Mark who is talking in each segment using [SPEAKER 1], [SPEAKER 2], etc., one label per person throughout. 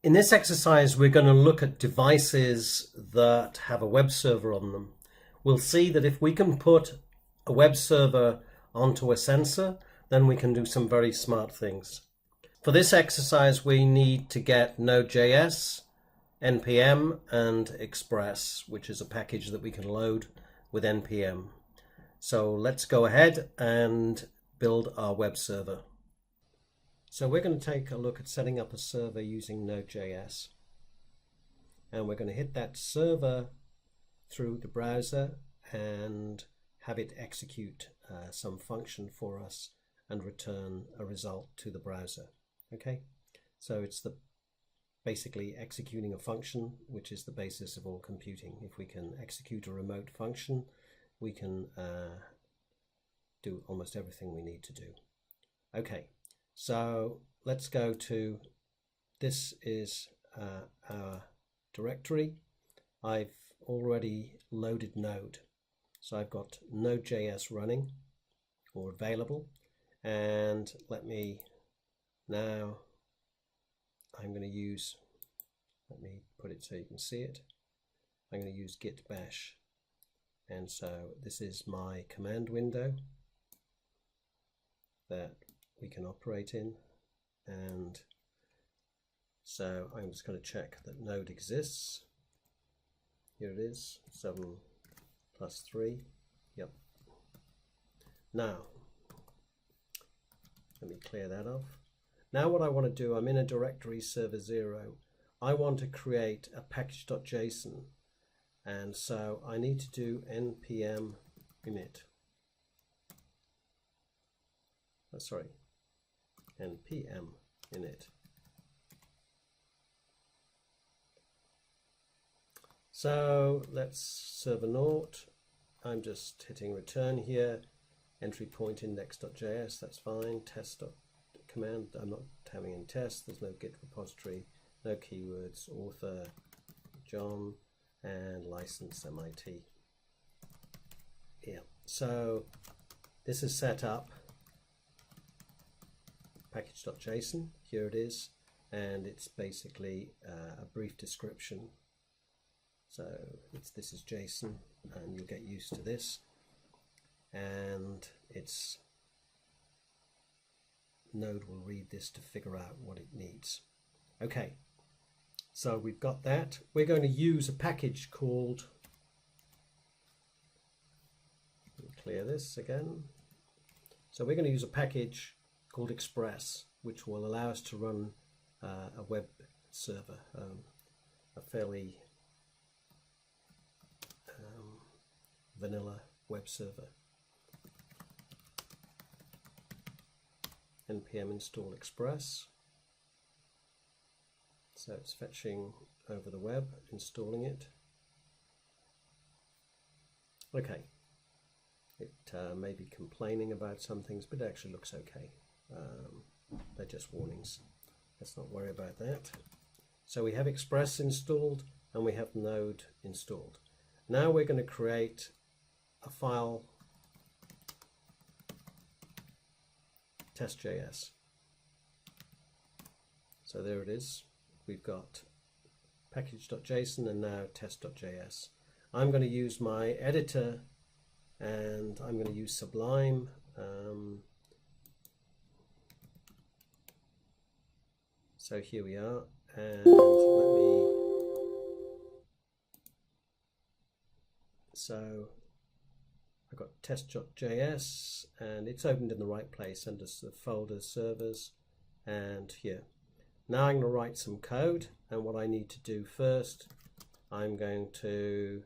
[SPEAKER 1] In this exercise, we're going to look at devices that have a web server on them. We'll see that if we can put a web server onto a sensor, then we can do some very smart things. For this exercise, we need to get Node.js, npm, and Express, which is a package that we can load with npm. So let's go ahead and build our web server. So we're going to take a look at setting up a server using Node.js. And we're going to hit that server through the browser and have it execute some function for us and return a result to the browser. Okay, so it's basically executing a function, which is the basis of all computing. If we can execute a remote function, we can do almost everything we need to do. Okay. So let's go to, this is our directory. I've already loaded Node. So I've got Node.js running or available. And let me I'm going to use, let me put it so you can see it. I'm going to use git bash. And so this is my command window that we can operate in, and so I'm just going to check that Node exists. Here it is, 7 plus 3. Yep. Now let me clear that off. Now what I want to do, I'm in a directory server0. I want to create a package.json, and so I need to do npm init. npm init. So let's server naught. I'm just hitting return here. Entry point index.js, that's fine. Test command, I'm not having any tests. There's no git repository, no keywords, author John, and license MIT. Yeah, so this is set up. Package.json, here it is, and it's basically a brief description. So this is JSON, and you'll get used to this, and it's Node will read this to figure out what it needs. Okay, so we've got that. We're going to use a package called, clear this again. So we're going to use a package called Express, which will allow us to run a web server, a fairly vanilla web server. npm install Express. So it's fetching over the web, installing it. Okay. It may be complaining about some things, but it actually looks okay. They're just warnings. Let's not worry about that. So we have Express installed and we have Node installed. Now we're going to create a file, test.js. So there it is. We've got package.json and now test.js. I'm going to use my editor and I'm going to use Sublime. So here we are, and so I've got test.js and it's opened in the right place under the folder servers and here. Now I'm going to write some code, and what I need to do first, I'm going to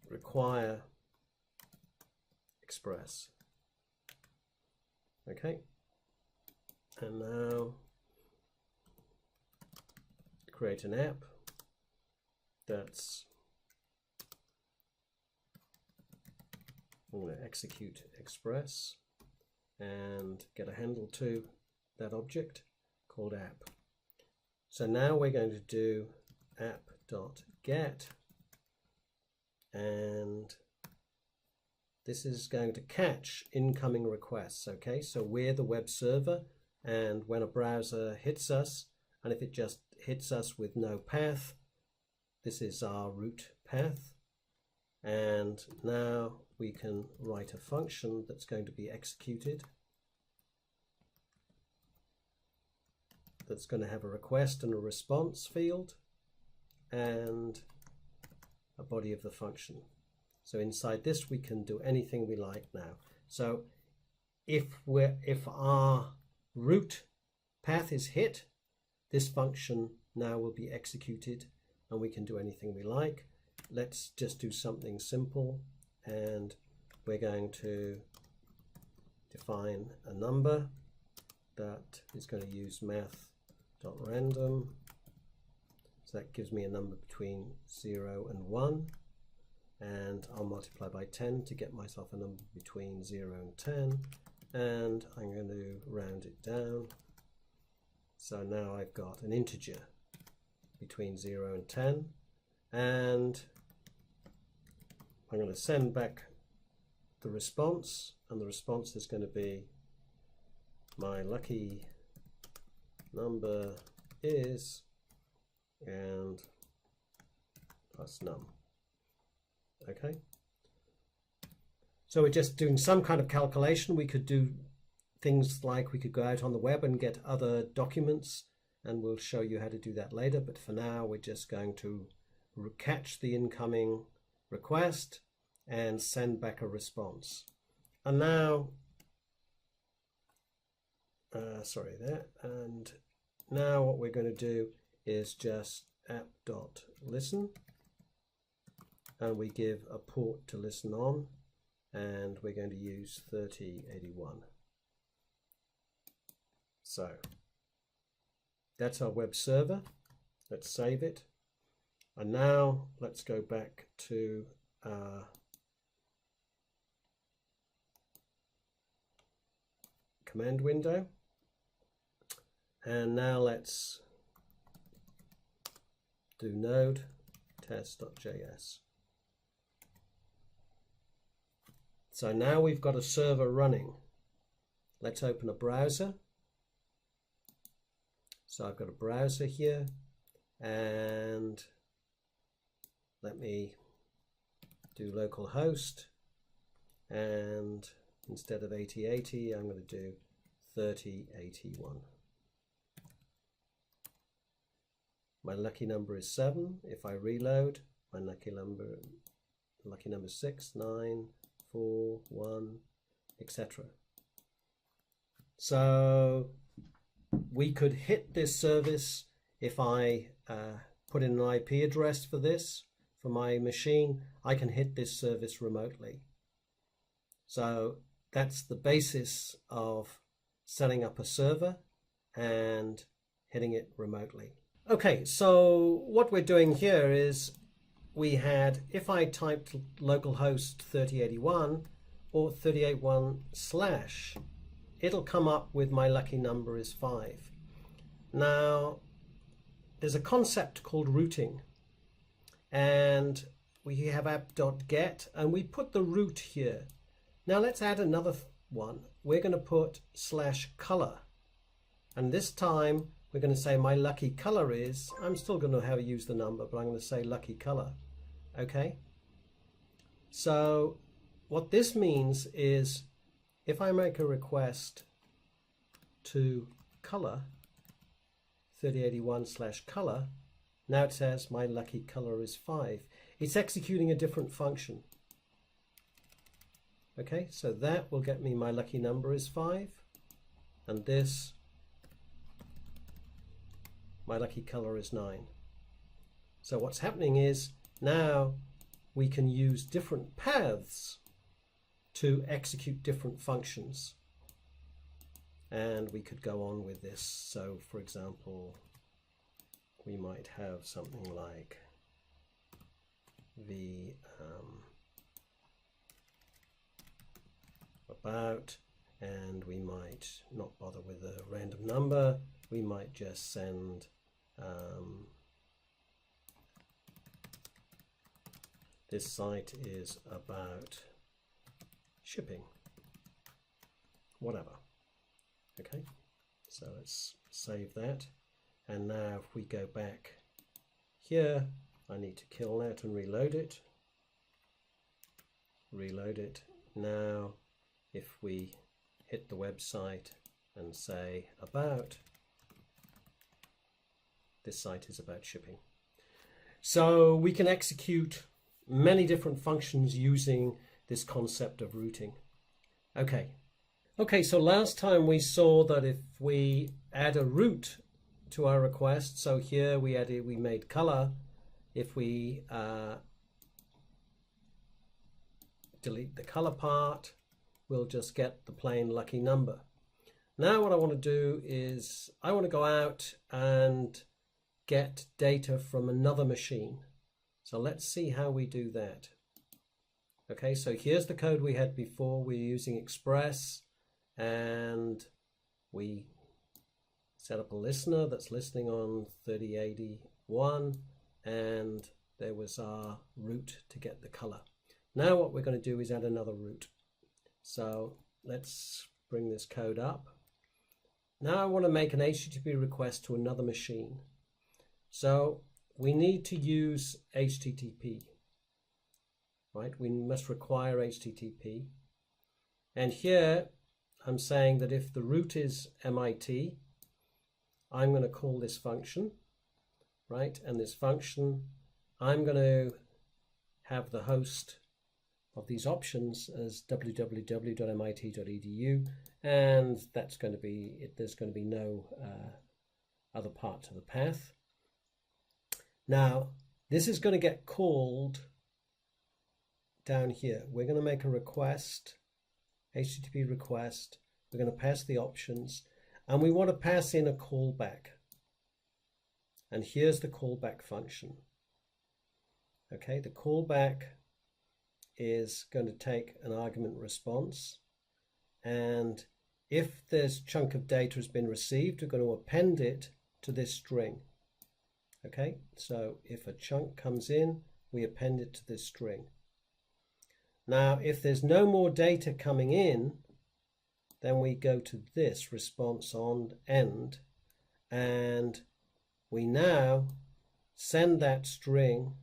[SPEAKER 1] require Express. Okay, and now create an app that's, I'm going to execute Express and get a handle to that object called app. So now we're going to do app.get, and this is going to catch incoming requests. Okay, so we're the web server, and when a browser hits us, and if it just hits us with no path, this is our root path. And now we can write a function that's going to be executed, that's going to have a request and a response field and a body of the function. So inside this we can do anything we like now. So if our root path is hit, this function now will be executed and we can do anything we like. Let's just do something simple, and we're going to define a number that is going to use math.random. So that gives me a number between 0 and 1, and I'll multiply by 10 to get myself a number between 0 and 10, and I'm going to round it down. So now I've got an integer between 0 and 10, and I'm going to send back the response, and the response is going to be my lucky number is, and plus num. Okay, so we're just doing some kind of calculation. We could do things like we could go out on the web and get other documents, and we'll show you how to do that later, but for now we're just going to catch the incoming request and send back a response. And now and now what we're going to do is just app.listen, and we give a port to listen on, and we're going to use 3081. So that's our web server. Let's save it. And now let's go back to our command window. And now let's do node test.js. So now we've got a server running. Let's open a browser. So I've got a browser here, and let me do localhost, and instead of 8080 I'm going to do 3081. My lucky number is 7. If I reload, my lucky number is 6, 9, 4, 1, etc. So we could hit this service. If I put in an IP address for this, for my machine, I can hit this service remotely. So that's the basis of setting up a server and hitting it remotely. Okay, so what we're doing here is we had, if I typed localhost 3081 or 3081/, it'll come up with my lucky number is 5. Now, there's a concept called routing, and we have app.get, and we put the root here. Now let's add another one. We're going to put /color, and this time we're going to say my lucky color is, I'm still going to have to use the number, but I'm going to say lucky color. Okay, so what this means is if I make a request to color 3081/color, now it says my lucky color is 5. It's executing a different function. Okay, so that will get me my lucky number is 5, and this, my lucky color is 9. So what's happening is now we can use different paths to execute different functions, and we could go on with this. So for example, we might have something like the about, and we might not bother with a random number. We might just send this site is about shipping, whatever. Okay, so let's save that. And now if we go back here, I need to kill that and reload it. Reload it. Now if we hit the website and say about, this site is about shipping. So we can execute many different functions using this concept of routing. Okay, so last time we saw that if we add a route to our request, so here we made color. If we delete the color part, we'll just get the plain lucky number. Now what I want to do is I want to go out and get data from another machine. So let's see how we do that. Okay, so here's the code we had before. We're using Express, and we set up a listener that's listening on 3081, and there was our route to get the color. Now what we're going to do is add another route. So let's bring this code up. Now I want to make an HTTP request to another machine. So we need to use HTTP, right? We must require HTTP. And here I'm saying that if the root is MIT, I'm going to call this function, right? And this function, I'm going to have the host of these options as www.mit.edu, and that's going to be it. There's going to be no other part to the path. Now this is going to get called down here. We're going to make a request, HTTP request. We're going to pass the options, and we want to pass in a callback. And here's the callback function. Okay, the callback is going to take an argument response, and if this chunk of data has been received, we're going to append it to this string. Okay, so if a chunk comes in, we append it to this string. Now if there's no more data coming in, then we go to this response on end, and we now send that string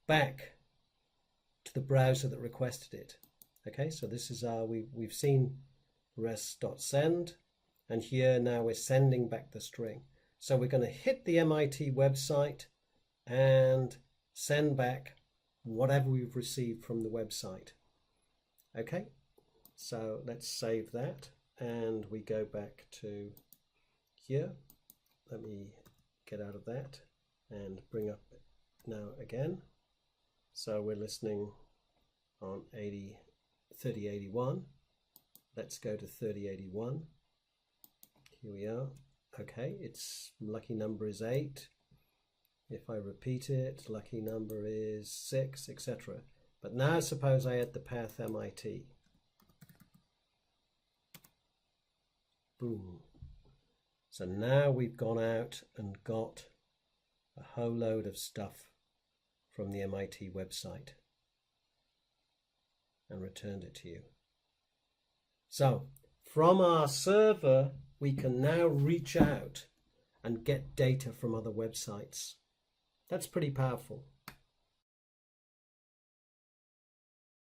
[SPEAKER 1] back to the browser that requested it. Okay, so this is our, we've seen res.send, and here now we're sending back the string. So we're going to hit the MIT website and send back whatever we've received from the website. Okay, so let's save that, and we go back to here. Let me get out of that and bring up now again. So we're listening on 3081. Let's go to 3081. Here we are. Okay, its lucky number is 8. If I repeat it, lucky number is 6, etc. But now suppose I add the path MIT. Boom. So now we've gone out and got a whole load of stuff from the MIT website and returned it to you. So from our server, we can now reach out and get data from other websites. That's pretty powerful.